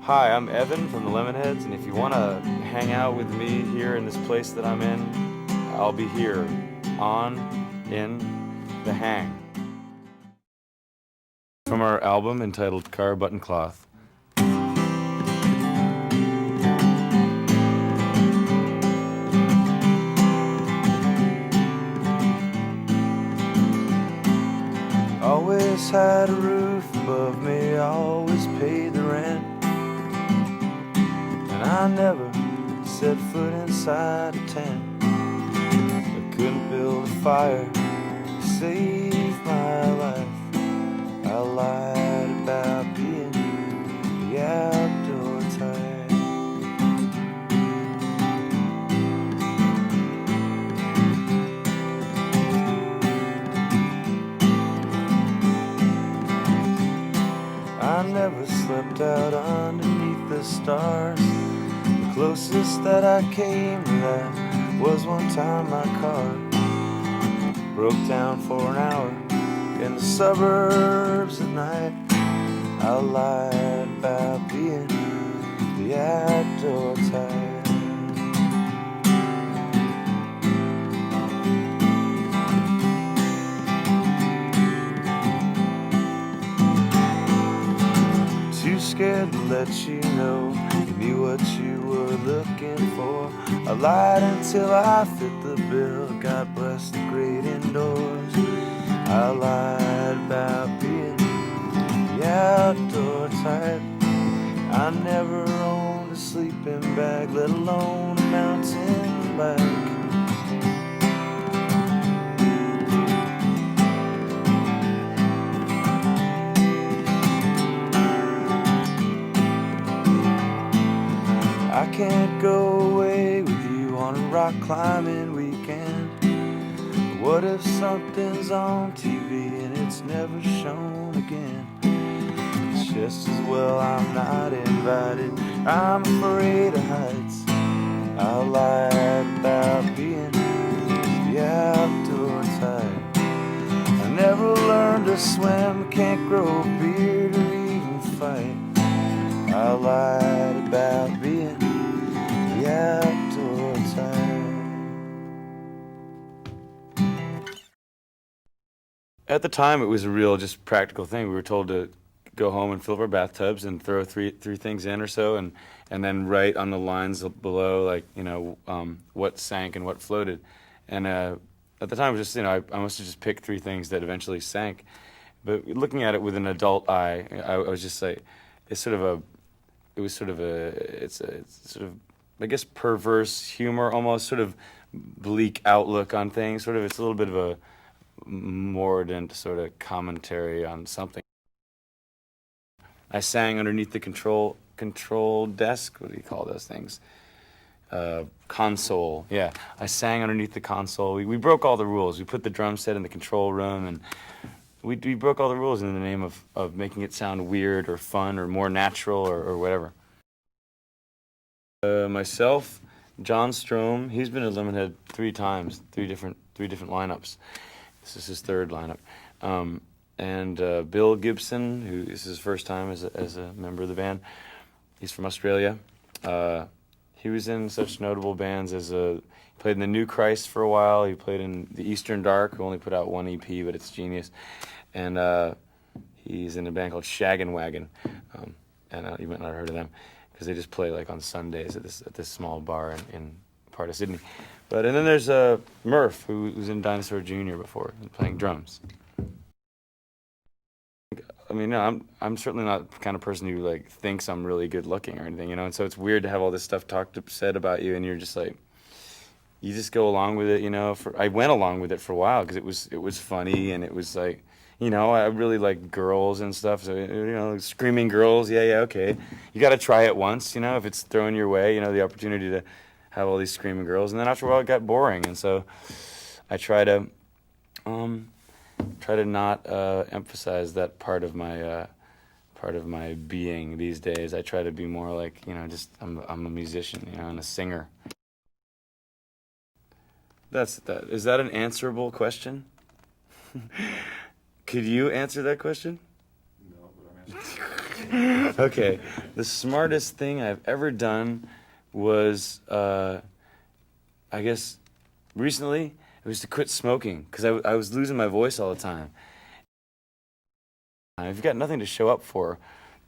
Hi, I'm Evan from the Lemonheads, and if you want to hang out with me here in this place that I'm in, I'll be here on in the hang. From our album entitled Car Button Cloth. Always had a roof above me, always paid the rent, and I never set foot inside a tent. I couldn't build a fire to save my life. I lied about being the outdoor type. I never slept out underneath the stars. The closest that I came to that was one time my car broke down for an hour in the suburbs at night. I lied about being the outdoor type. Too scared to let you know you knew what you were looking for. I lied until I fit the bill. God bless the great indoors. I lied about being the outdoor type. I never owned a sleeping bag, let alone a mountain bike. I can't go away with you on a rock climbing weekend. What if something's on TV and it's never shown again? It's just as well I'm not invited. I'm afraid of heights. I lied about being the outdoor type. I never learned to swim, can't grow a beard or even fight. I lied about being the outdoor type. At the time, it was a real, just practical thing. We were told to go home and fill up our bathtubs and throw three things in or so, and then write on the lines below, like, what sank and what floated. And at the time, it was just, I must have just picked three things that eventually sank. But looking at it with an adult eye, I was just like, it's sort of a, it was sort of a, it's sort of, I guess, perverse humor, almost sort of bleak outlook on things. Sort of, it's a little bit of a mordant sort of commentary on something. I sang underneath the control desk. What do you call those things? Console. Yeah, I sang underneath the console. We broke all the rules. We put the drum set in the control room, and we broke all the rules in the name of making it sound weird or fun or more natural or whatever. Myself, John Strom. He's been a Lemonhead 3 times, three different lineups. This is his third lineup. And Bill Gibson, who is his first time as a member of the band. He's from Australia. He was in such notable bands as he played in the New Christ for a while. He played in the Eastern Dark, who only put out one EP, but it's genius. And he's in a band called Shaggin' Wagon. And you might not have heard of them, because they just play like on Sundays at this small bar in part of Sydney. And then there's Murph, who was in Dinosaur Jr. before, playing drums. I mean, no, I'm certainly not the kind of person who like thinks I'm really good looking or anything, And so it's weird to have all this stuff said about you, and you're just like, you just go along with it, I went along with it for a while because it was funny, and it was like, I really like girls and stuff. So screaming girls, yeah, okay. You got to try it once, if it's thrown your way, the opportunity to have all these screaming girls, and then after a while it got boring, and so I try to not emphasize that part of my being these days. I try to be more like, just I'm a musician, and a singer. Is that an answerable question? Could you answer that question? No, but I'm answering. Okay, the smartest thing I've ever done was, I guess, recently, it was to quit smoking because I was losing my voice all the time. If you've got nothing to show up for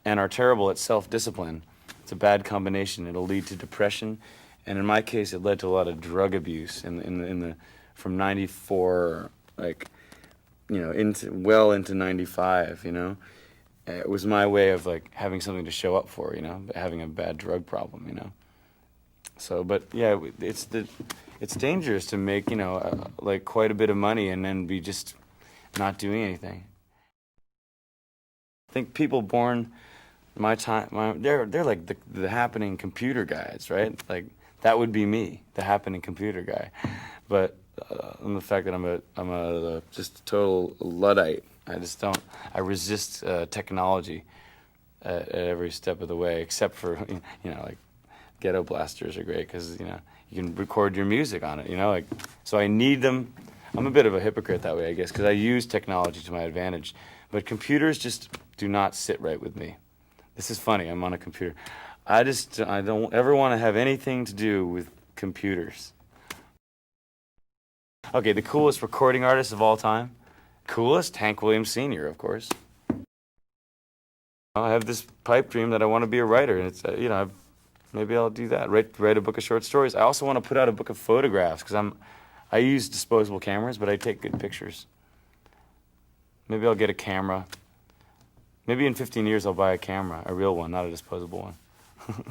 and are terrible at self-discipline, it's a bad combination. It'll lead to depression, and in my case, it led to a lot of drug abuse in the from '94, like, into '95. It was my way of like having something to show up for, having a bad drug problem. So, but yeah, it's dangerous to make, like quite a bit of money and then be just not doing anything. I think people born my time, they're like the happening computer guys, right? Like that would be me, the happening computer guy. But and the fact that I'm a just a total luddite. I just don't. I resist technology at every step of the way, except for like ghetto blasters are great because you can record your music on it. Like so I need them. I'm a bit of a hypocrite that way, I guess, because I use technology to my advantage, but computers just do not sit right with me. This is funny. I'm on a computer. I don't ever want to have anything to do with computers. Okay, the coolest recording artist of all time. Coolest? Hank Williams Sr., of course. I have this pipe dream that I want to be a writer, and it's maybe I'll do that. Write a book of short stories. I also want to put out a book of photographs because I use disposable cameras, but I take good pictures. Maybe I'll get a camera. Maybe in 15 years I'll buy a camera, a real one, not a disposable one.